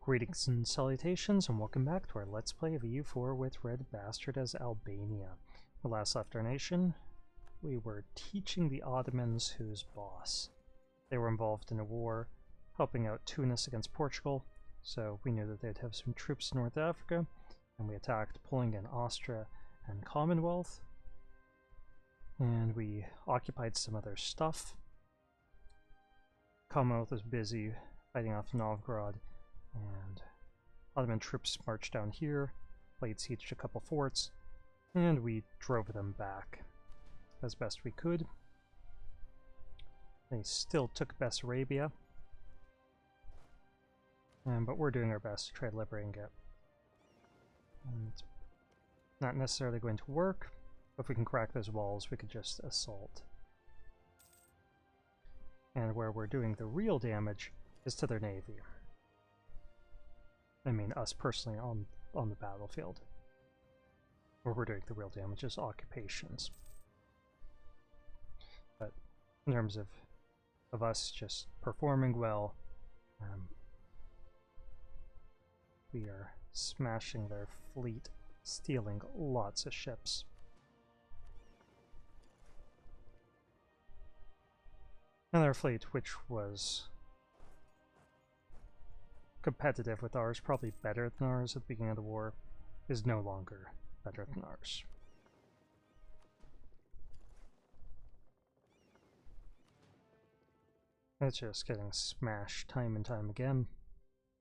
Greetings and salutations, and welcome back to our Let's Play of EU4 with RedBstrd as Albania. When we last left our nation, we were teaching the Ottomans who's boss. They were involved in a war, helping out Tunis against Portugal, so we knew that they'd have some troops in North Africa, and we attacked, pulling in Austria and Commonwealth, and we occupied some other stuff. Commonwealth was busy fighting off Novgorod, and Ottoman troops marched down here, laid siege to a couple forts, and we drove them back as best we could. They still took Bessarabia, but we're doing our best to try liberating it. And it's not necessarily going to work, but if we can crack those walls, we could just assault. And where we're doing the real damage is to their navy. I mean, us personally on the battlefield. Where we're doing the real damage is occupations. But in terms of us just performing well, we are smashing their fleet, stealing lots of ships. And their fleet, which was competitive with ours, probably better than ours at the beginning of the war, is no longer better than ours. It's just getting smashed time and time again.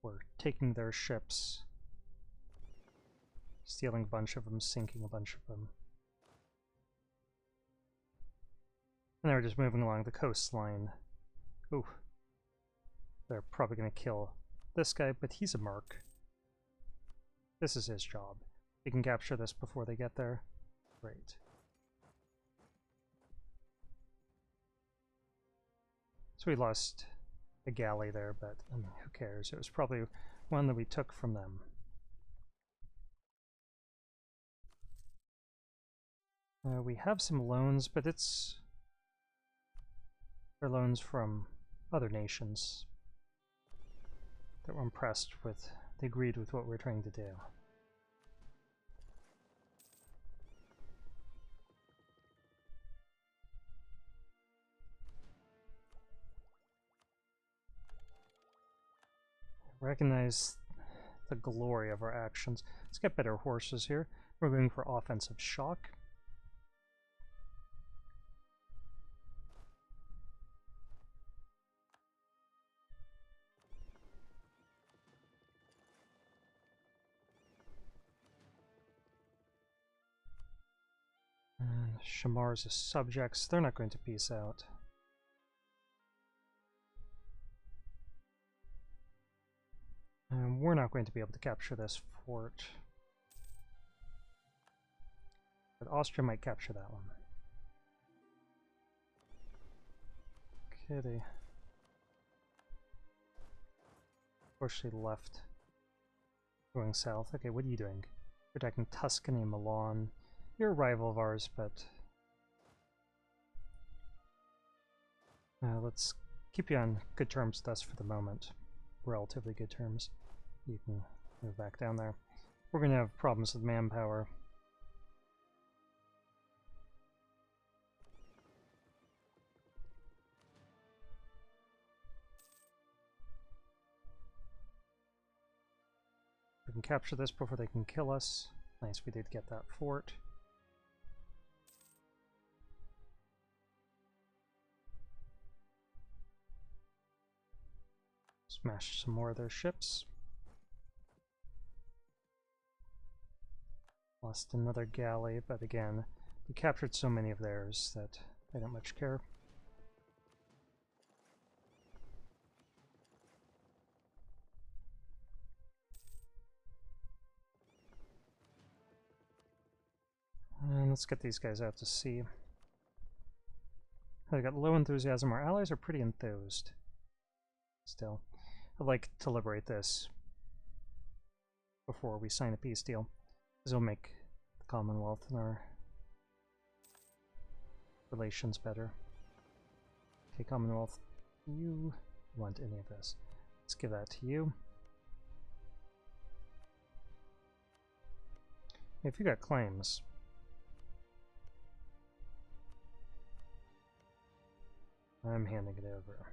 We're taking their ships, stealing a bunch of them, sinking a bunch of them. And they're just moving along the coastline. Ooh. They're probably going to kill this guy, but he's a merc. This is his job. He can capture this before they get there. Great. So we lost a galley there, but I mean, who cares? It was probably one that we took from them. We have some loans, but they're loans from other nations that were impressed with, they agreed with what we're trying to do. Recognize the glory of our actions. Let's get better horses here. We're going for offensive shock. Shamar's subjects, they're not going to peace out. And we're not going to be able to capture this fort. But Austria might capture that one. Okay, they unfortunately left. Going south. Okay, what are you doing? You're attacking Tuscany and Milan. You're a rival of ours, but let's keep you on good terms with us for the moment. Relatively good terms. You can move back down there. We're going to have problems with manpower. We can capture this before they can kill us. Nice, we did get that fort. Smash some more of their ships. Lost another galley, but again, we captured so many of theirs that I don't much care. And let's get these guys out to sea. They got low enthusiasm. Our allies are pretty enthused. Still, I'd like to liberate this before we sign a peace deal. This will make the Commonwealth and our relations better. Okay, Commonwealth, you want any of this? Let's give that to you. If you got claims, I'm handing it over.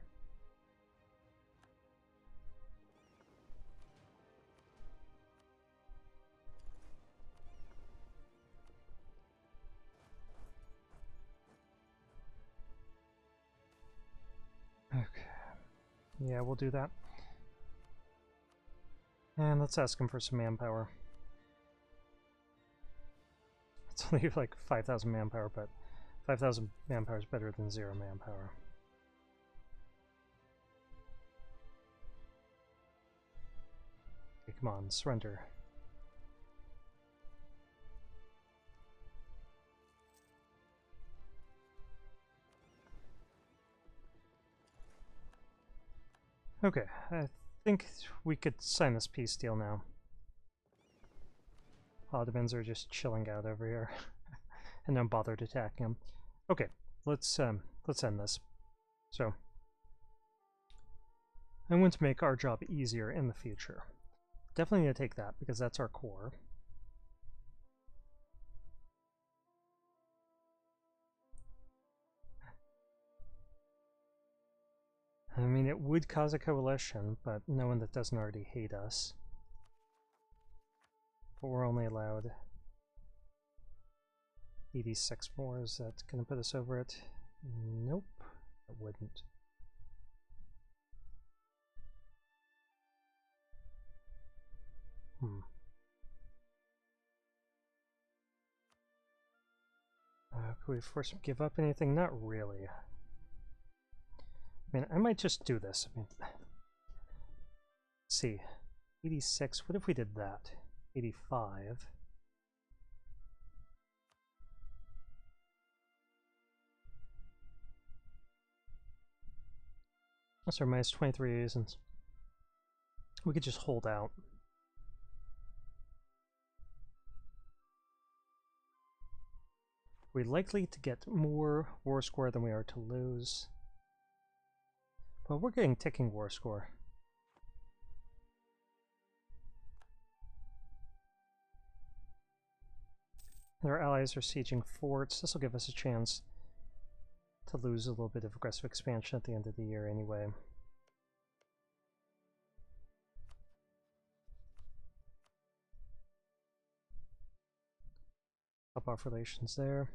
Okay. Yeah, we'll do that. And let's ask him for some manpower. It's only like 5,000 manpower, but 5,000 manpower is better than 0 manpower. Okay, come on, surrender. Okay, I think we could sign this peace deal now. Ottomans are just chilling out over here, and don't bother attacking them. Okay, let's end this. So, I want to make our job easier in the future. Definitely need to take that because that's our core. I mean, it would cause a coalition, but no one that doesn't already hate us. But we're only allowed 86 more. Is that going to put us over it? Nope, it wouldn't. Can we force him to give up anything? Not really. I mean, I might just do this. I mean, let's see. 86, what if we did that? 85. That's our minus 23 reasons. We could just hold out. We're likely to get more war score than we are to lose. But we're getting ticking war score. And our allies are sieging forts. This will give us a chance to lose a little bit of aggressive expansion at the end of the year anyway. Top off relations there.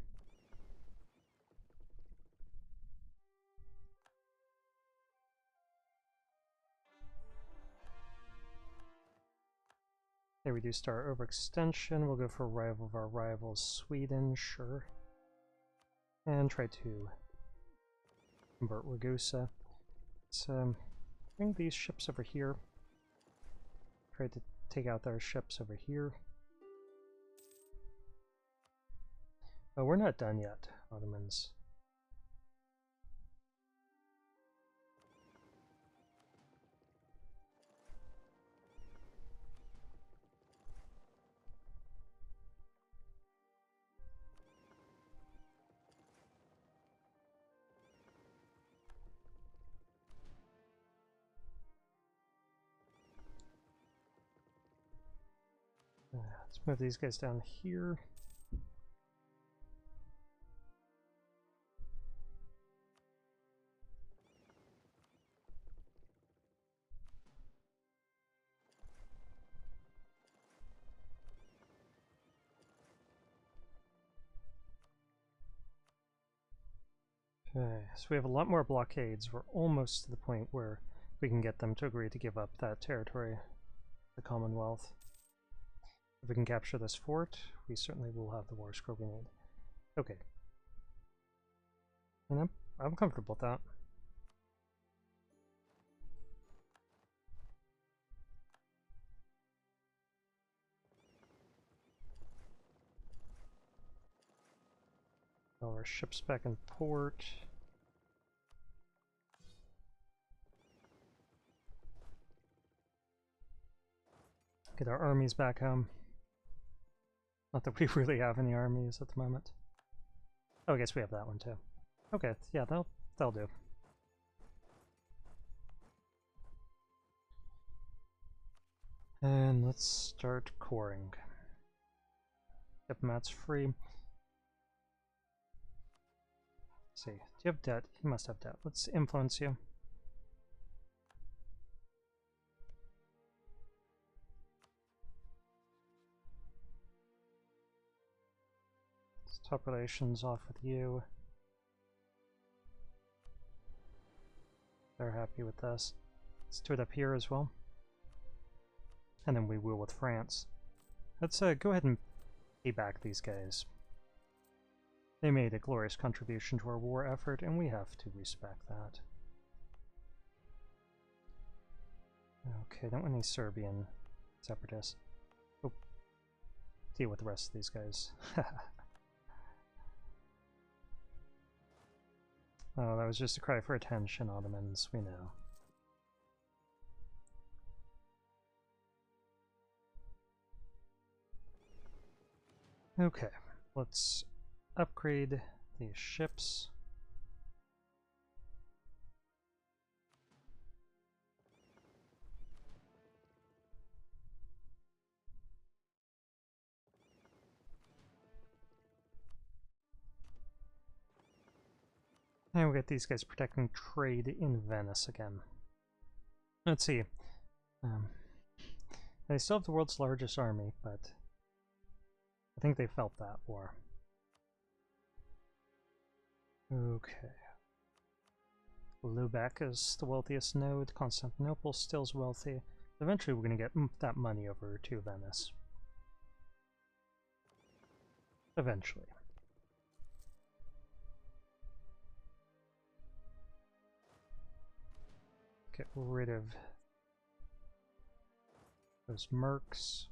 They reduced our overextension. We'll go for rival of our rivals, Sweden, sure. And try to convert Ragusa. Let's bring these ships over here. Try to take out their ships over here. But we're not done yet, Ottomans. Let's move these guys down here. Okay, so we have a lot more blockades. We're almost to the point where we can get them to agree to give up that territory, the Commonwealth. If we can capture this fort, we certainly will have the war score we need. Okay. And I'm comfortable with that. All our ships back in port. Get our armies back home. Not that we really have any armies at the moment. Oh, I guess we have that one too. Okay, yeah, that'll do. And let's start coring. Diplomat's free. Let's see. Do you have debt? You must have debt. Let's influence you. Let's top relations off with you. They're happy with this. Let's do it up here as well. And then we will with France. Let's go ahead and pay back these guys. They made a glorious contribution to our war effort, and we have to respect that. Okay, don't want any Serbian separatists. Oh, deal with the rest of these guys. Oh, that was just a cry for attention, Ottomans, we know. Okay, let's upgrade these ships. And we get these guys protecting trade in Venice again. Let's see. They still have the world's largest army, but I think they felt that war. Okay. Lubeck is the wealthiest node. Constantinople still is wealthy. Eventually we're going to get that money over to Venice. Eventually. Get rid of those mercs.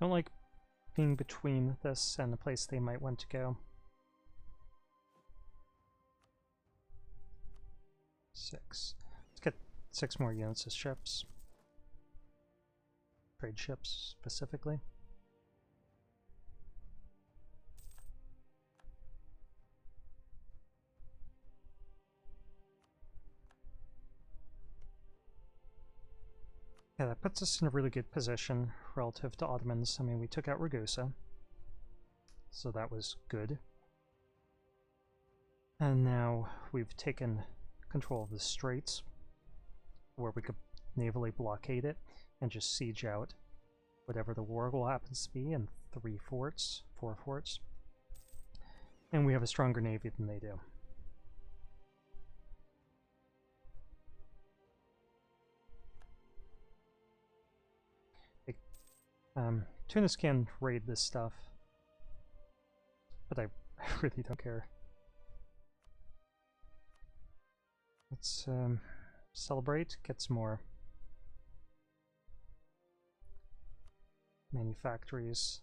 Don't like being between this and the place they might want to go. 6. Let's get 6 more units of ships. Trade ships, specifically. Yeah, that puts us in a really good position relative to Ottomans. I mean, we took out Ragusa, so that was good. And now we've taken control of the straits, where we could navally blockade it and just siege out whatever the war goal happens to be in 4 forts. And we have a stronger navy than they do. Tunis can raid this stuff, but I really don't care. Let's celebrate, get some more manufactories.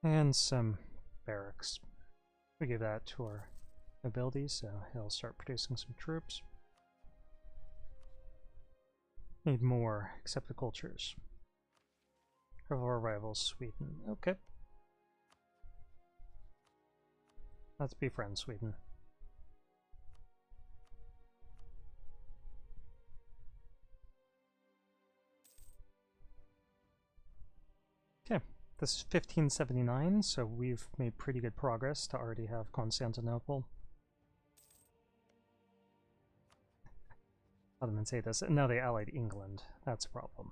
And some barracks. We give that to our nobility, so he'll start producing some troops. Need more accepted cultures. Of our rivals, Sweden. Okay. Let's be friends, Sweden. Okay, this is 1579, so we've made pretty good progress to already have Constantinople. Ottomans say this, and now they allied England. That's a problem.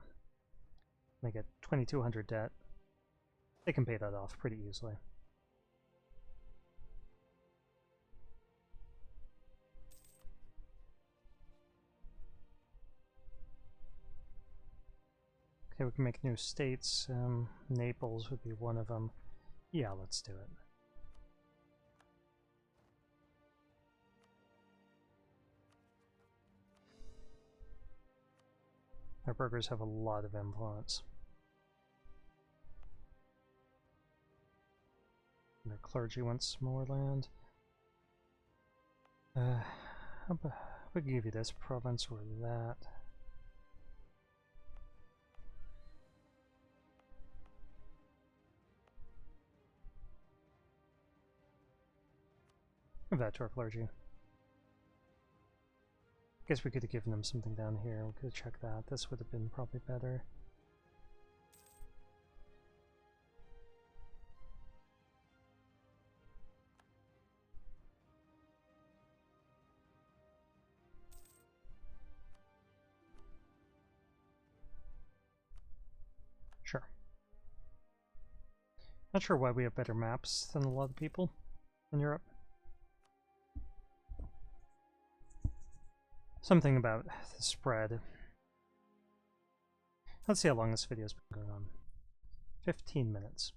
They get 2,200 debt. They can pay that off pretty easily. Okay, we can make new states. Naples would be one of them. Yeah, let's do it. Our burghers have a lot of influence. And their clergy wants more land. We can give you this province or that. Give that to our clergy. Guess we could have given them something down here. We could have checked that. This would have been probably better. Sure. Not sure why we have better maps than a lot of people in Europe. Something about the spread. Let's see how long this video's been going on. 15 minutes.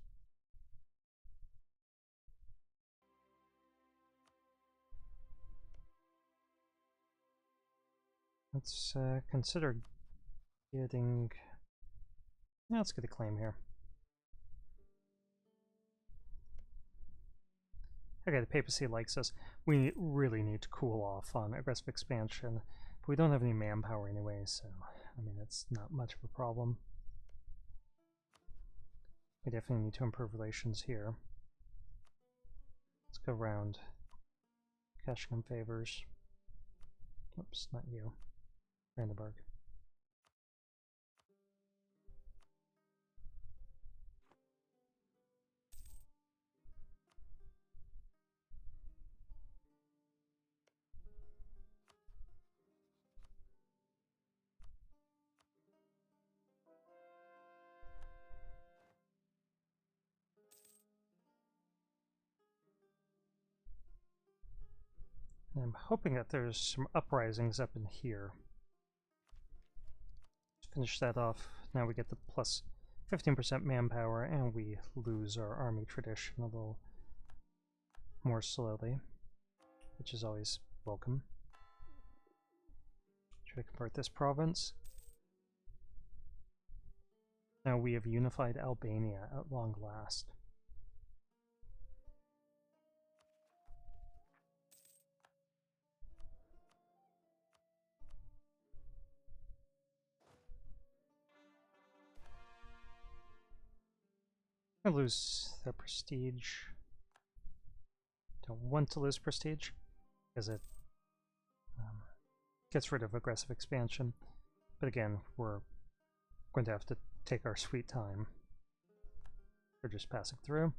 Let's consider getting... Yeah, let's get a claim here. Okay, the papacy likes us. We really need to cool off on aggressive expansion, but we don't have any manpower anyway, so I mean it's not much of a problem. We definitely need to improve relations here. Let's go around cashing in favors. Oops, not you. Brandenburg. And I'm hoping that there's some uprisings up in here. Let's finish that off. Now we get the plus 15% manpower, and we lose our army tradition a little more slowly, which is always welcome. Try to convert this province. Now we have unified Albania at long last. I lose their prestige. Don't want to lose prestige because it gets rid of aggressive expansion. But again, we're going to have to take our sweet time. We're just passing through.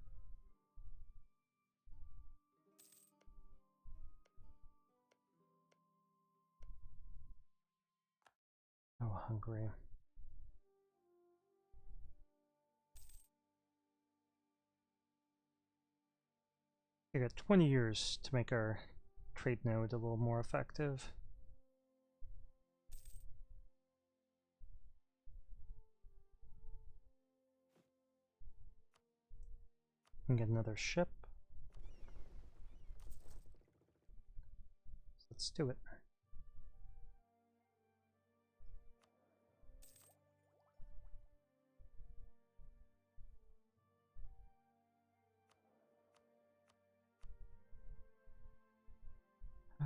Oh, Hungary. We got 20 years to make our trade node a little more effective. We can get another ship. Let's do it.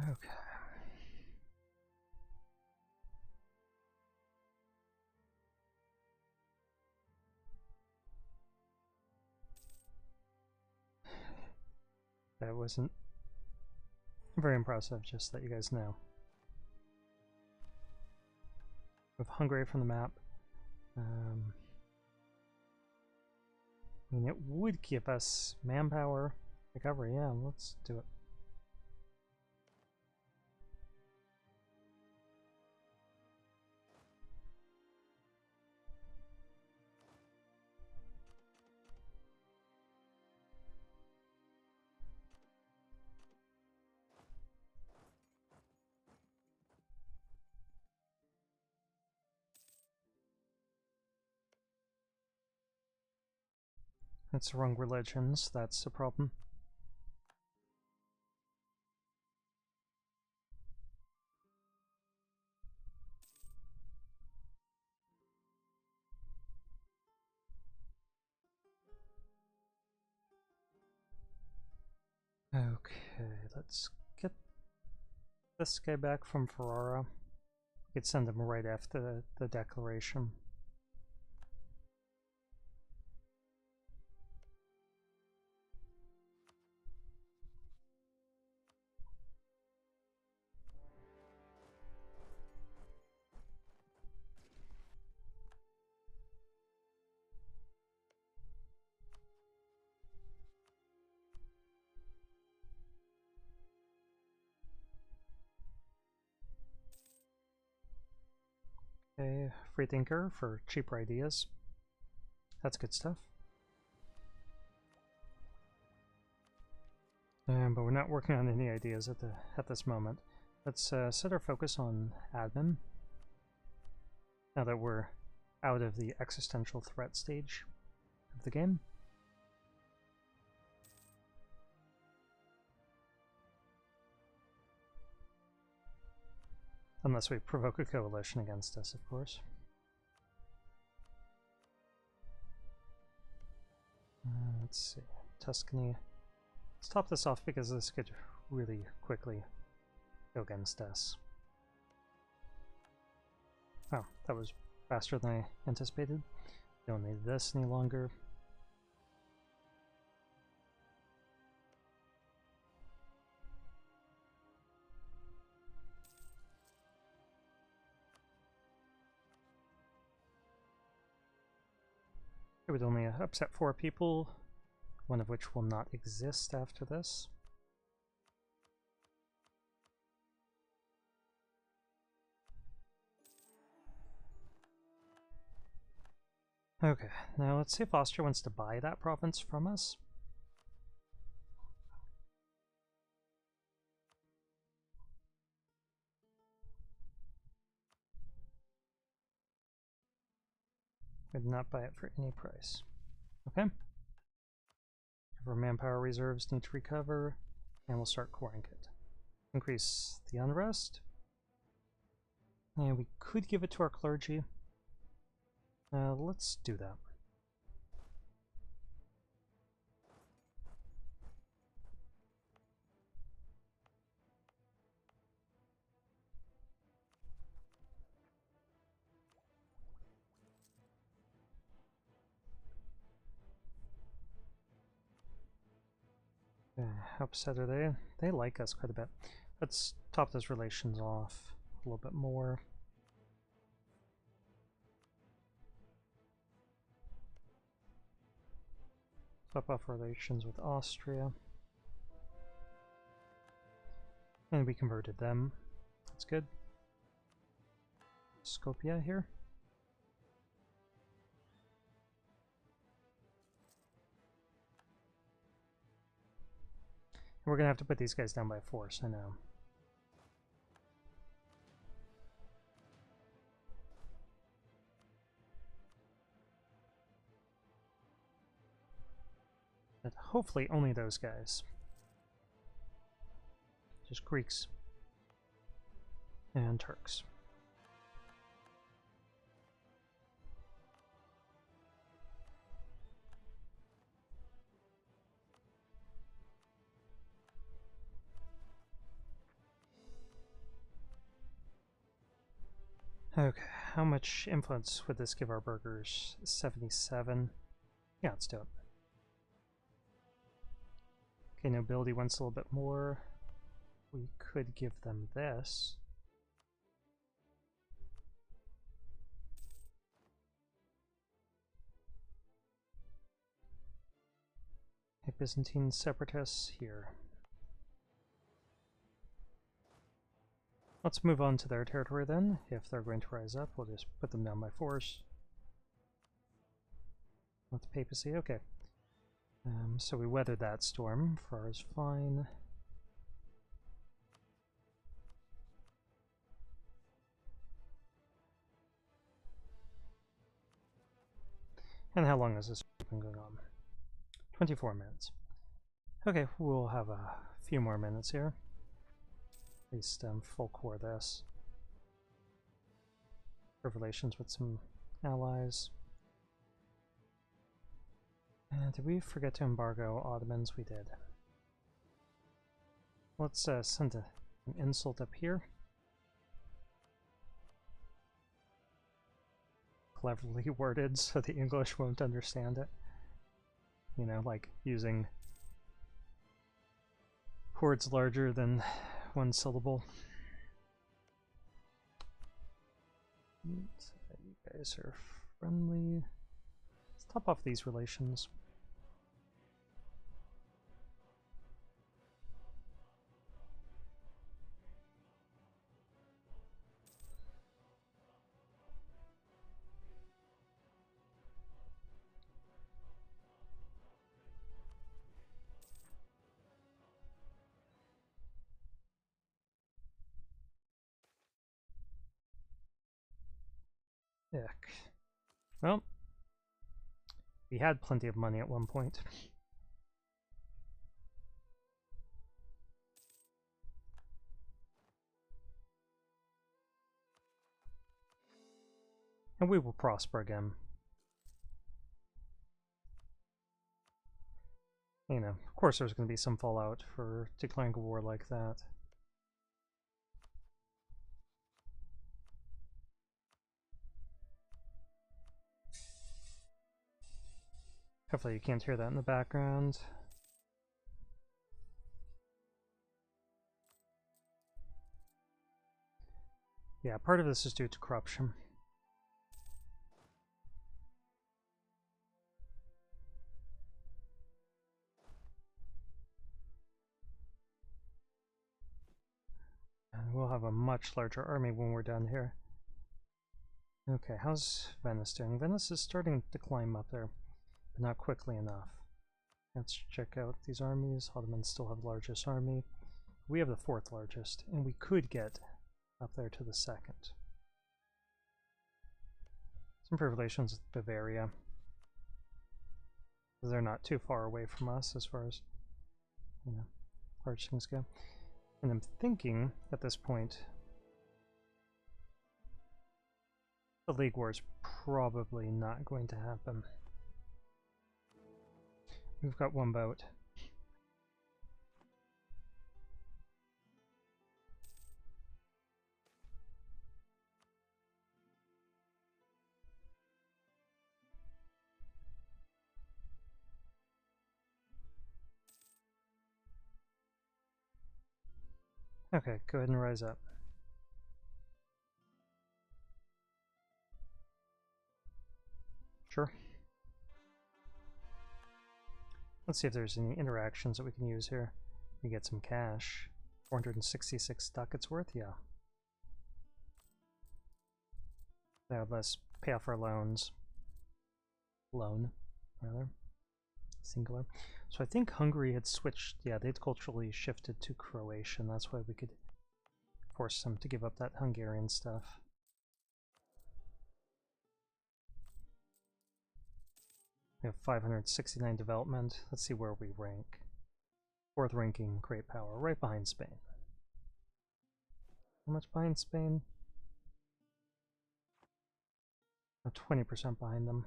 Okay. That wasn't very impressive, just that you guys know. With Hungary from the map. I mean, it would give us manpower recovery. Yeah, let's do it. It's the wrong religions, that's the problem. Okay, let's get this guy back from Ferrara. We could send him right after the declaration. Okay, free thinker for cheaper ideas. That's good stuff. But we're not working on any ideas at this moment. Let's set our focus on admin. Now that we're out of the existential threat stage of the game. Unless we provoke a coalition against us, of course. Let's see. Tuscany. Let's top this off because this could really quickly go against us. Oh, that was faster than I anticipated. Don't need this any longer. It would only upset 4 people, one of which will not exist after this. Okay, now let's see if Austria wants to buy that province from us. Would not buy it for any price. Okay. Our manpower reserves need to recover, and we'll start coring it. Increase the unrest. And we could give it to our clergy. Let's do that. How upset are they? They like us quite a bit. Let's top those relations off a little bit more. Top off relations with Austria. And we converted them. That's good. Skopje here. We're gonna have to put these guys down by force, I know. But hopefully only those guys. Just Greeks. And Turks. Okay, how much influence would this give our burghers? 77. Yeah, let's do it. Okay, nobility wants a little bit more. We could give them this. Okay, Byzantine separatists here. Let's move on to their territory then. If they're going to rise up, we'll just put them down by force. With the papacy, okay. So we weathered that storm. Farr is fine. And how long has this been going on? 24 minutes. Okay, we'll have a few more minutes here. At least full core this. Have relations with some allies. And did we forget to embargo Ottomans? We did. Let's send an insult up here. Cleverly worded so the English won't understand it. You know, like using words larger than one syllable. So you guys are friendly. Let's top off these relations. Ick. Well, we had plenty of money at one point. And we will prosper again. You know, of course there's going to be some fallout for declaring a war like that. Hopefully you can't hear that in the background. Yeah, part of this is due to corruption. And we'll have a much larger army when we're done here. Okay, how's Venice doing? Venice is starting to climb up there, but not quickly enough. Let's check out these armies. Ottomans still have the largest army. We have the 4th largest, and we could get up there to the 2nd. Some relations with Bavaria. They're not too far away from us as far as, you know, large things go. And I'm thinking at this point the League War is probably not going to happen. We've got one boat. Okay, go ahead and rise up. Sure. Let's see if there's any interactions that we can use here. We get some cash. 466 ducats worth, yeah. Now let's pay off our loans. Loan, rather. Singular. So I think Hungary had switched, yeah, they'd culturally shifted to Croatian. That's why we could force them to give up that Hungarian stuff. We have 569 development. Let's see where we rank. 4th ranking, great power, right behind Spain. How much behind Spain? 20% behind them.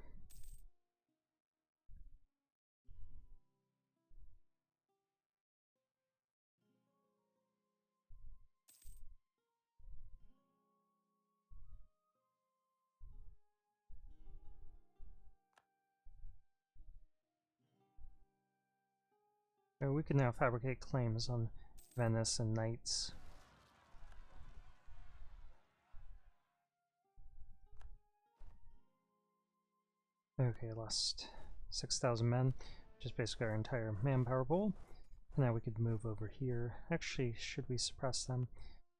So we can now fabricate claims on Venice and knights. Okay, lost 6,000 men, which is basically our entire manpower pool. Now we could move over here. Actually, should we suppress them?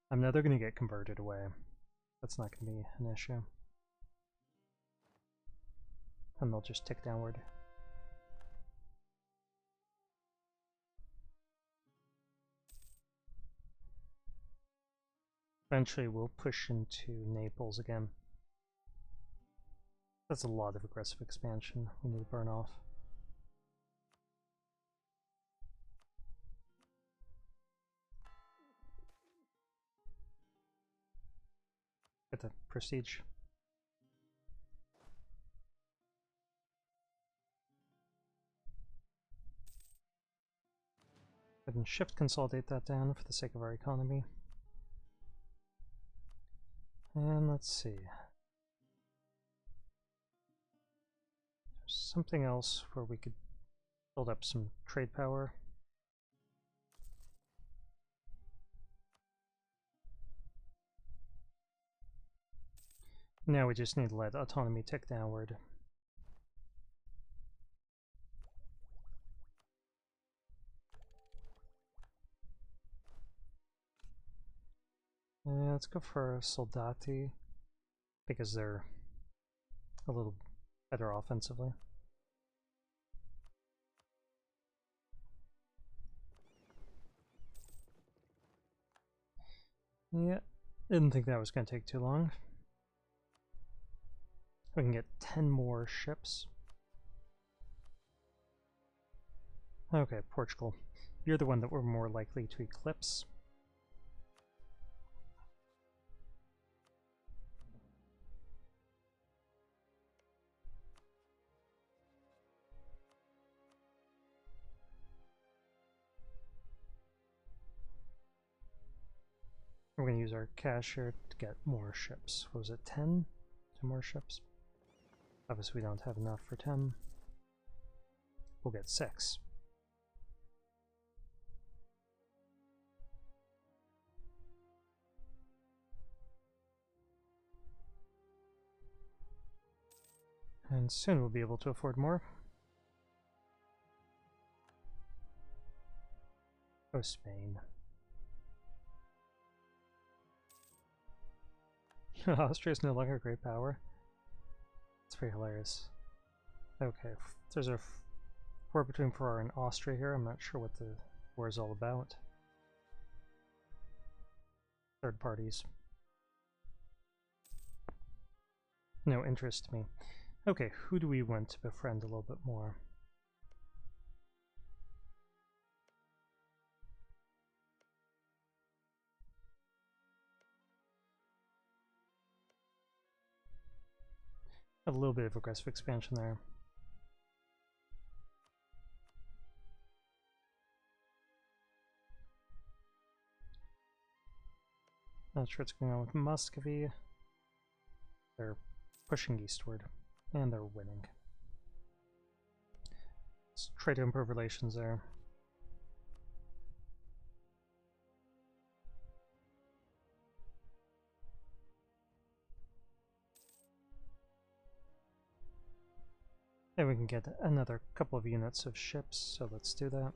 Now they're going to get converted away. That's not going to be an issue. And they'll just tick downward. Eventually we'll push into Naples again. That's a lot of aggressive expansion we need to burn off. Get the prestige. Go ahead and shift consolidate that down for the sake of our economy. And let's see. There's something else where we could build up some trade power. Now we just need to let autonomy tick downward. Let's go for Soldati, because they're a little better offensively. Yeah, didn't think that was going to take too long. We can get 10 more ships. Okay, Portugal. You're the one that we're more likely to eclipse. We're going to use our cash here to get more ships. What was it, 10? 10 more ships? Obviously we don't have enough for 10. We'll get 6. And soon we'll be able to afford more. Oh, Spain. Austria is no longer a great power. It's pretty hilarious. Okay, there's a war between Ferrari and Austria here. I'm not sure what the war is all about. Third parties. No interest to me. Okay, who do we want to befriend a little bit more? A little bit of aggressive expansion there. Not sure what's going on with Muscovy. They're pushing eastward, and they're winning. Let's try to improve relations there. And we can get another couple of units of ships, so let's do that.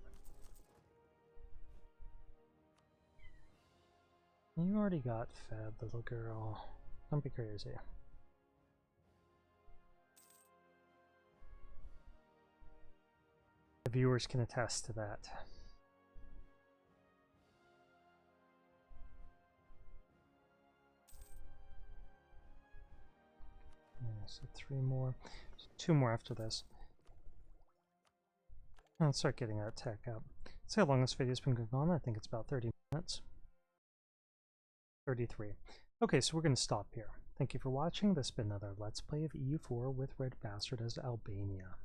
You already got fed, little girl. Don't be crazy. The viewers can attest to that. Yeah, so 3 more. So 2 more after this. Let's start getting our tech up. See how long this video's been going on. I think it's about 30 minutes. 33. Okay, so we're going to stop here. Thank you for watching. This has been another Let's Play of EU4 with RedBstrd as Albania.